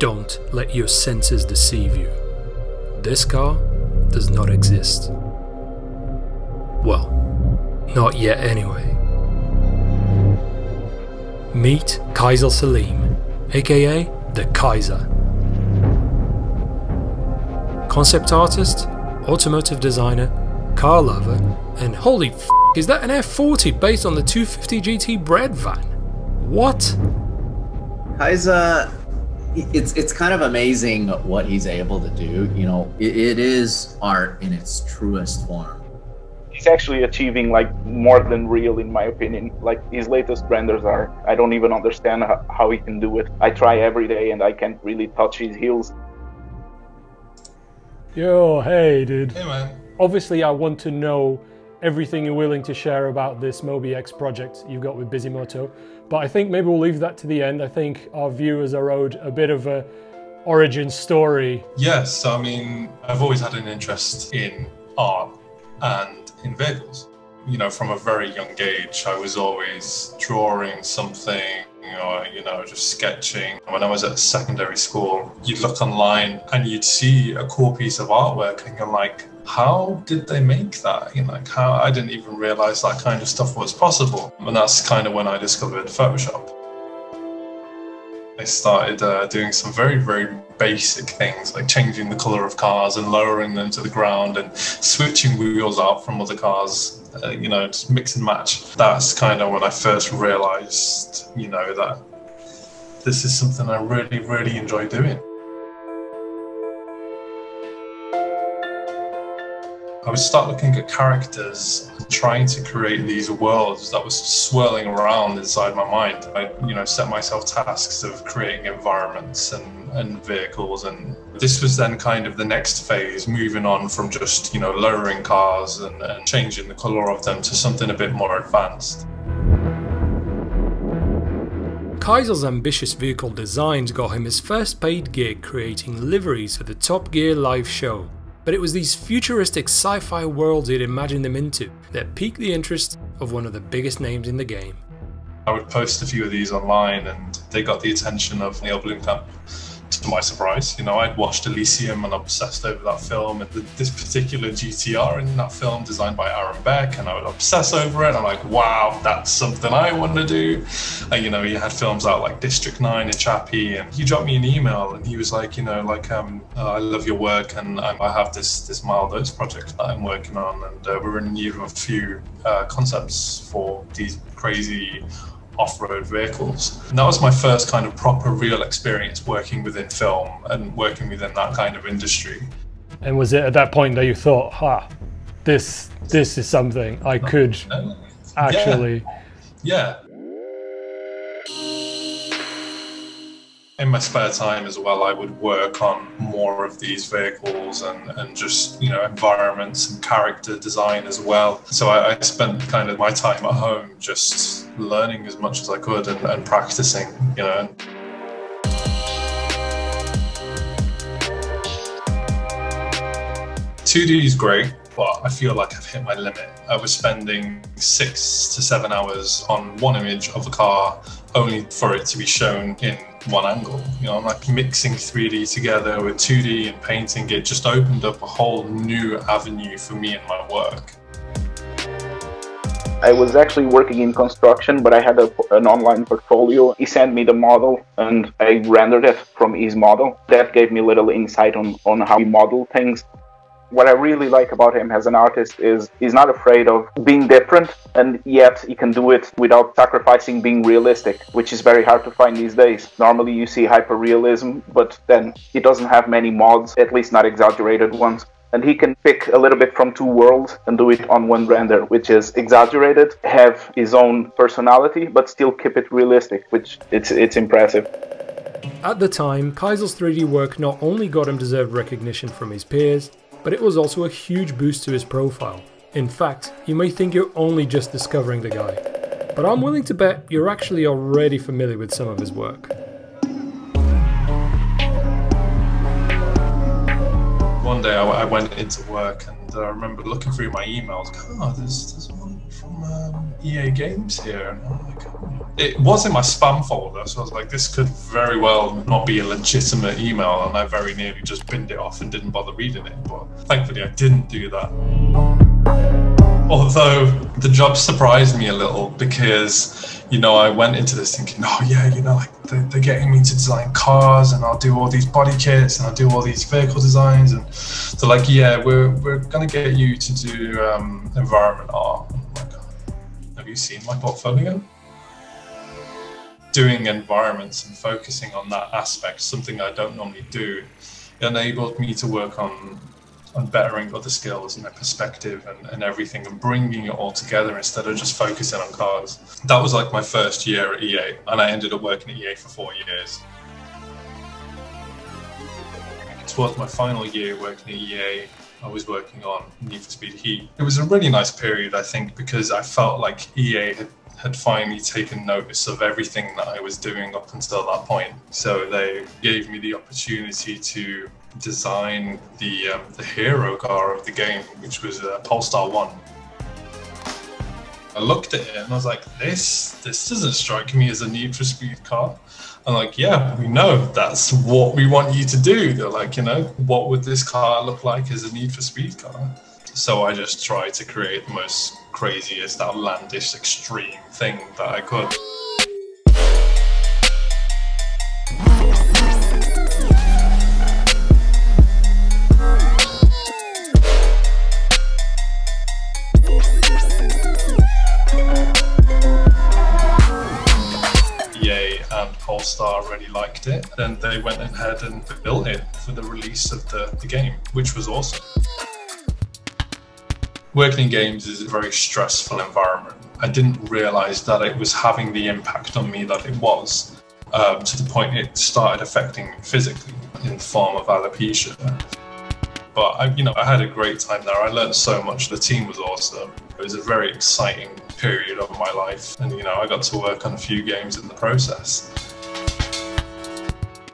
Don't let your senses deceive you. This car does not exist. Well, not yet anyway. Meet Kaiser Salim, aka the Kaiser. Concept artist, automotive designer, car lover, and holy f***, is that an F40 based on the 250 GT bread van? What? Kaiser, it's kind of amazing what he's able to do. You know, it is art in its truest form. He's actually achieving like more than real, in my opinion. Like his latest renders are, I don't even understand how he can do it. I try every day and I can't really touch his heels. Yo, hey dude. Hey man. Obviously I want to know everything you're willing to share about this MOBY X project you've got with Bisimoto, but I think maybe we'll leave that to the end. I think our viewers are owed a bit of a origin story. Yes, I mean, I've always had an interest in art and in vehicles. You know, from a very young age, I was always drawing something or, you know, just sketching. When I was at secondary school, you'd look online and you'd see a cool piece of artwork and you're like, how did they make that? You know, like how I didn't even realize that kind of stuff was possible. And that's kind of when I discovered Photoshop. I started doing some very, very basic things like changing the color of cars and lowering them to the ground and switching wheels out from other cars, you know, just mix and match. That's kind of when I first realized, you know, that this is something I really, really enjoy doing. I would start looking at characters and trying to create these worlds that was swirling around inside my mind. I, you know, set myself tasks of creating environments and vehicles, and this was then kind of the next phase, moving on from just, you know, lowering cars and changing the color of them to something a bit more advanced. Kaiser's ambitious vehicle designs got him his first paid gig creating liveries for the Top Gear live show. But it was these futuristic sci-fi worlds he'd imagined them into that piqued the interest of one of the biggest names in the game. I would post a few of these online and they got the attention of Neil Blomkamp. To my surprise, you know, I'd watched Elysium and obsessed over that film, and this particular GTR in that film designed by Aaron Beck, and I would obsess over it. I'm like, wow, that's something I want to do. And, you know, he had films out like District 9 and Chappie, and he dropped me an email and he was like, you know, like, I love your work and I have this Mild Oats project that I'm working on, and we're in need of a few concepts for these crazy off-road vehicles. And that was my first kind of proper real experience working within film and working within that kind of industry. And was it at that point that you thought, this is something I could actually... Yeah. In my spare time as well, I would work on more of these vehicles and just, you know, environments and character design as well. So I spent kind of my time at home just learning as much as I could and practicing, you know. 2D is great, but I feel like I've hit my limit. I was spending 6 to 7 hours on one image of a car only for it to be shown in one angle. You know, I'm like mixing 3D together with 2D and painting. It just opened up a whole new avenue for me in my work. I was actually working in construction, but I had an online portfolio. He sent me the model and I rendered it from his model. That gave me a little insight on how he modeled things. What I really like about him as an artist is he's not afraid of being different, and yet he can do it without sacrificing being realistic, which is very hard to find these days. Normally you see hyper-realism, but then he doesn't have many mods, at least not exaggerated ones. And he can pick a little bit from two worlds and do it on one render, which is exaggerated, have his own personality, but still keep it realistic, which it's impressive. At the time, Kaiser's 3D work not only got him deserved recognition from his peers, but it was also a huge boost to his profile. In fact, you may think you're only just discovering the guy, but I'm willing to bet you're actually already familiar with some of his work. One day I went into work and I remember looking through my emails, there's one from EA Games here. And I'm like, it was in my spam folder, so I was like, this could very well not be a legitimate email, and I very nearly just binned it off and didn't bother reading it. But thankfully, I didn't do that. Although the job surprised me a little because, you know, I went into this thinking, oh yeah, you know, like they're getting me to design cars, and I'll do all these body kits, and I'll do all these vehicle designs, and they're like, yeah, we're gonna get you to do environment art. I'm like, have you seen my portfolio? Doing environments and focusing on that aspect, something I don't normally do, enabled me to work on bettering other skills and my perspective and everything, and bringing it all together instead of just focusing on cars. That was like my first year at EA, and I ended up working at EA for 4 years. Towards my final year working at EA, I was working on Need for Speed Heat. It was a really nice period, I think, because I felt like EA had finally taken notice of everything that I was doing up until that point. So they gave me the opportunity to design the hero car of the game, which was a Polestar 1. I looked at it and I was like, this doesn't strike me as a Need for Speed car. I'm like, yeah, we know that's what we want you to do. They're like, you know, what would this car look like as a Need for Speed car? So I just tried to create the most craziest, outlandish, extreme thing that I could. EA and Polestar really liked it, and they went ahead and built it for the release of the game, which was awesome. Working in games is a very stressful environment. I didn't realize that it was having the impact on me that it was, to the point it started affecting me physically in the form of alopecia. But I had a great time there. I learned so much. The team was awesome. It was a very exciting period of my life, and I got to work on a few games in the process.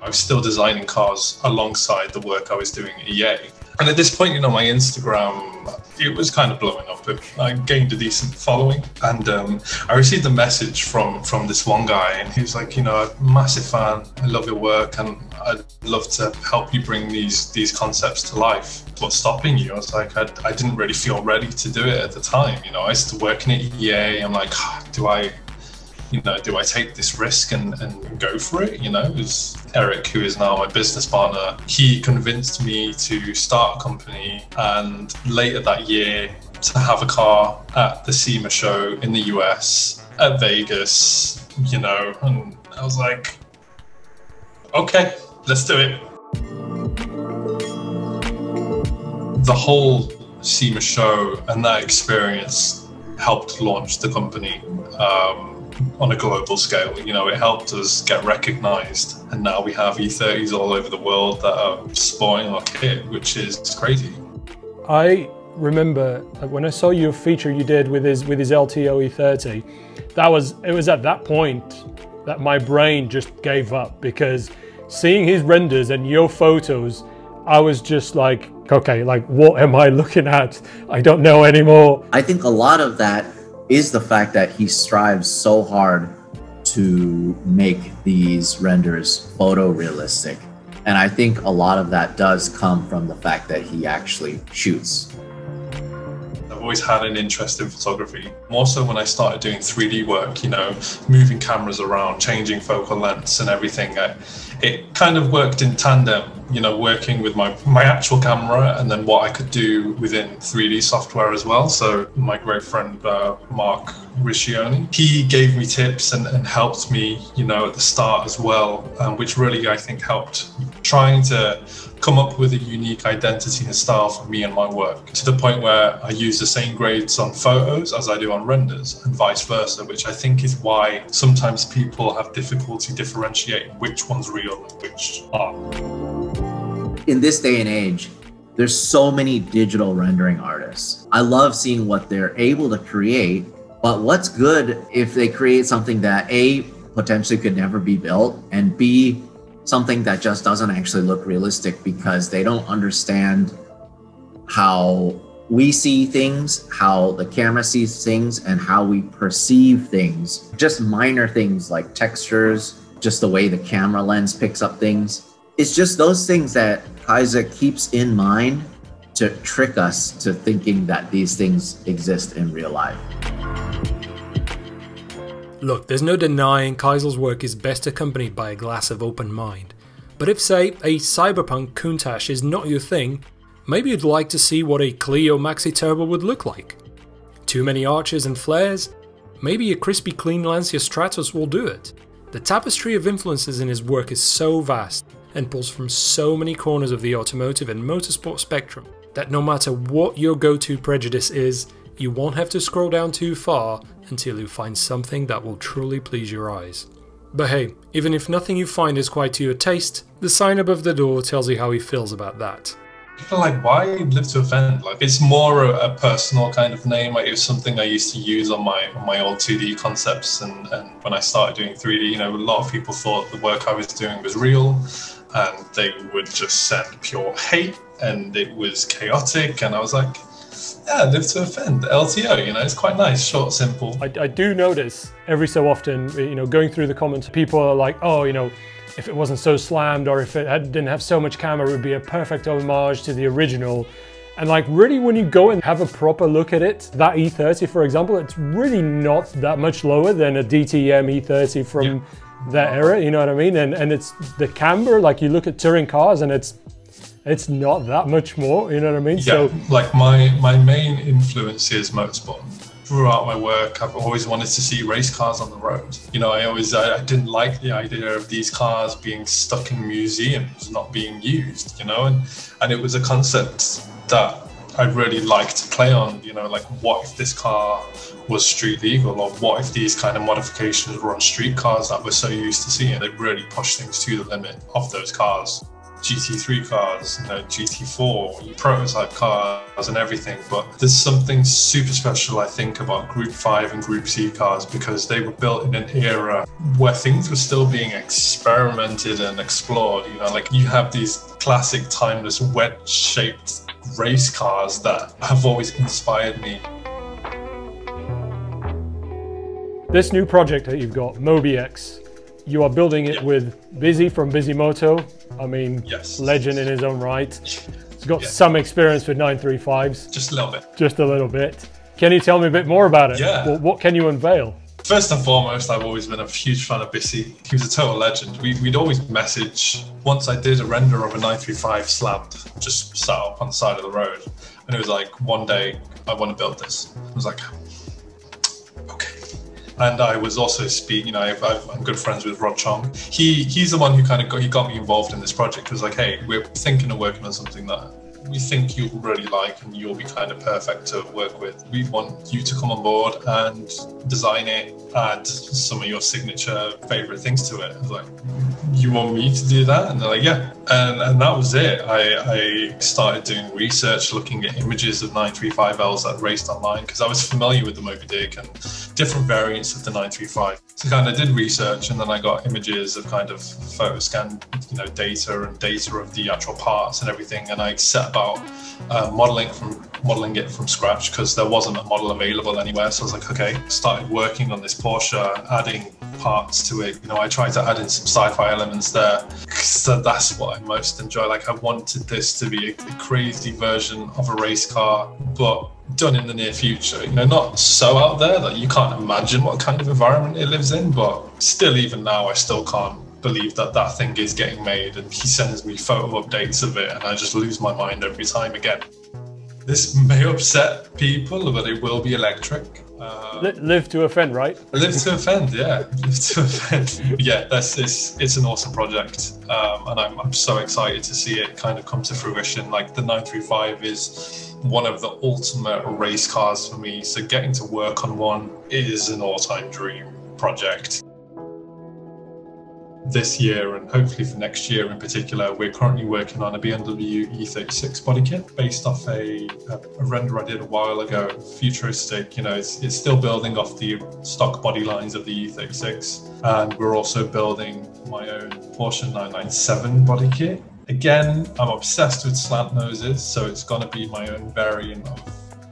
I was still designing cars alongside the work I was doing at EA. And at this point, my Instagram, it was kind of blowing up. I gained a decent following, and I received a message from this one guy, and he was like, I'm a massive fan. I love your work, and I'd love to help you bring these concepts to life. What's stopping you? I was like, I didn't really feel ready to do it at the time. I started working at EA. I'm like, do I take this risk and go for it? It was Eric, who is now my business partner. He convinced me to start a company, and later that year to have a car at the SEMA show in the US, at Vegas, and I was like, okay, let's do it. The whole SEMA show and that experience helped launch the company. On a global scale, it helped us get recognized, and now we have E30s all over the world that are sporting our kit, which is crazy. I remember when I saw your feature you did with his LTO E30, it was at that point that my brain just gave up, because seeing his renders and your photos, I was just like, okay, like, what am I looking at? I don't know anymore. I think a lot of that is the fact that he strives so hard to make these renders photorealistic. And I think a lot of that does come from the fact that he actually shoots. I've always had an interest in photography, more so when I started doing 3D work, moving cameras around, changing focal lengths and everything. It kind of worked in tandem, working with my actual camera and then what I could do within 3D software as well. So my great friend, Mark Riccioni, he gave me tips and helped me, at the start as well, which really, I think, helped trying to come up with a unique identity and style for me and my work, to the point where I use the same grades on photos as I do on renders, and vice versa, which I think is why sometimes people have difficulty differentiating which one's real and which aren't. In this day and age, there's so many digital rendering artists. I love seeing what they're able to create, but what's good if they create something that A, potentially could never be built, and B, something that just doesn't actually look realistic because they don't understand how we see things, how the camera sees things, and how we perceive things. Just minor things like textures, just the way the camera lens picks up things. It's just those things that Kaisa keeps in mind to trick us to thinking that these things exist in real life. Look, there's no denying Kaisel's work is best accompanied by a glass of open mind. But if, say, a cyberpunk Countach is not your thing, maybe you'd like to see what a Clio Maxi Turbo would look like. Too many arches and flares? Maybe a crispy clean Lancia Stratos will do it. The tapestry of influences in his work is so vast and pulls from so many corners of the automotive and motorsport spectrum that no matter what your go-to prejudice is, you won't have to scroll down too far until you find something that will truly please your eyes. But hey, even if nothing you find is quite to your taste, the sign above the door tells you how he feels about that. People are like, why live to offend? Like, it's more a personal kind of name. Like, it was something I used to use on my old 2D concepts, and when I started doing 3D, you know, a lot of people thought the work I was doing was real, and they would just send pure hate, and it was chaotic, and I was like, yeah, live to offend. LTO, you know, it's quite nice, short, simple. I do notice every so often, you know, going through the comments, people are like, oh, you know, if it wasn't so slammed or if it didn't have so much camera, it would be a perfect homage to the original. And like, really, when you go and have a proper look at it, that E30, for example, it's really not that much lower than a DTM E30 from that era, you know what I mean? And it's the camber, like you look at touring cars and it's not that much more, you know what I mean? Yeah, so, like my main influence is motorsport. Throughout my work, I've always wanted to see race cars on the road. You know, I didn't like the idea of these cars being stuck in museums, not being used, you know, and it was a concept that I'd really like to play on, you know, like what if this car was street legal, or what if these kind of modifications were on street cars that we're so used to seeing? They really push things to the limit of those cars. GT3 cars, you know, GT4, prototype cars and everything, but there's something super special, I think, about Group 5 and Group C cars, because they were built in an era where things were still being experimented and explored, you know, like you have these classic timeless wedge-shaped race cars that have always inspired me. this new project that you've got, MOBY X, you are building it with Busy from Bisimoto. I mean, legend in his own right. He's got some experience with 935s. Just a little bit. Just a little bit. Can you tell me a bit more about it? Yeah. What can you unveil? First and foremost, I've always been a huge fan of Bissy. He was a total legend. We'd always message. Once I did a render of a 935 slabbed, just sat up on the side of the road. And it was like, one day, I want to build this. I was like, okay. And I was also I'm good friends with Rod Chong. He's the one who kind of got me involved in this project. It was like, hey, we're thinking of working on something that we think you'll really like and you'll be kind of perfect to work with. We want you to come on board and design it, add some of your signature favorite things to it. I was like, you want me to do that? And they're like, yeah. And that was it. I started doing research, looking at images of 935Ls that raced online, because I was familiar with the Moby Dick and different variants of the 935. So kind of did research, and then I got images of kind of photo scan, data of the actual parts and everything. And I set about modeling it from scratch, because there wasn't a model available anywhere. So I was like, okay, started working on this Porsche, adding parts to it. I tried to add in some sci-fi elements there. So that's what I most enjoy. Like, I wanted this to be a crazy version of a race car, but done in the near future. Not so out there that you can't imagine what kind of environment it lives in, but still, even now, I still can't believe that that thing is getting made. And he sends me photo updates of it, and I just lose my mind every time again. This may upset people, but it will be electric. Live to offend, right? Live to offend, yeah. Live to offend. Yeah, it's an awesome project, and I'm so excited to see it kind of come to fruition. Like, the 935 is one of the ultimate race cars for me, so getting to work on one is an all-time dream project. This year, and hopefully for next year in particular, we're currently working on a BMW E36 body kit based off a render I did a while ago, futuristic. It's still building off the stock body lines of the E36, and we're also building my own Porsche 997 body kit, Again, I'm obsessed with slant noses, so it's going to be my own variant of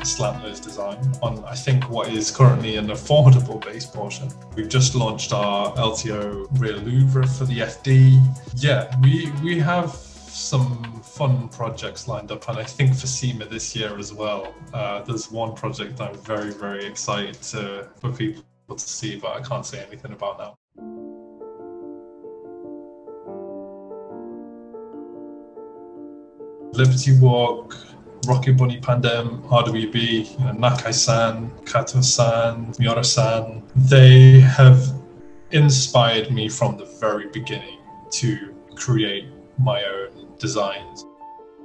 slant nose design on, I think, what is currently an affordable base Porsche. We've just launched our LTO rear louver for the FD. Yeah, we have some fun projects lined up, and I think for SEMA this year as well. There's one project I'm very, very excited for people to see, but I can't say anything about now. Liberty Walk, Rocket Bunny Pandem, RWB, Nakai-san, Kato-san, Miura-san, they have inspired me from the very beginning to create my own designs.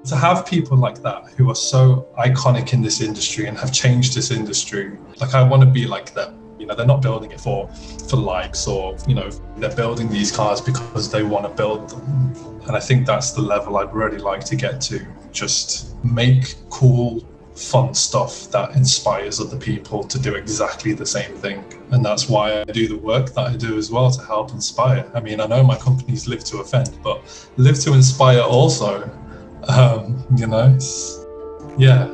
To have people like that who are so iconic in this industry and have changed this industry, like I want to be like them. You know, they're not building it for likes, or, you know, they're building these cars because they want to build them. And I think that's the level I'd really like to get to. Just make cool, fun stuff that inspires other people to do exactly the same thing. And that's why I do the work that I do as well, to help inspire. I mean, I know my company's Live to Offend, but Live to Inspire also. You know, yeah.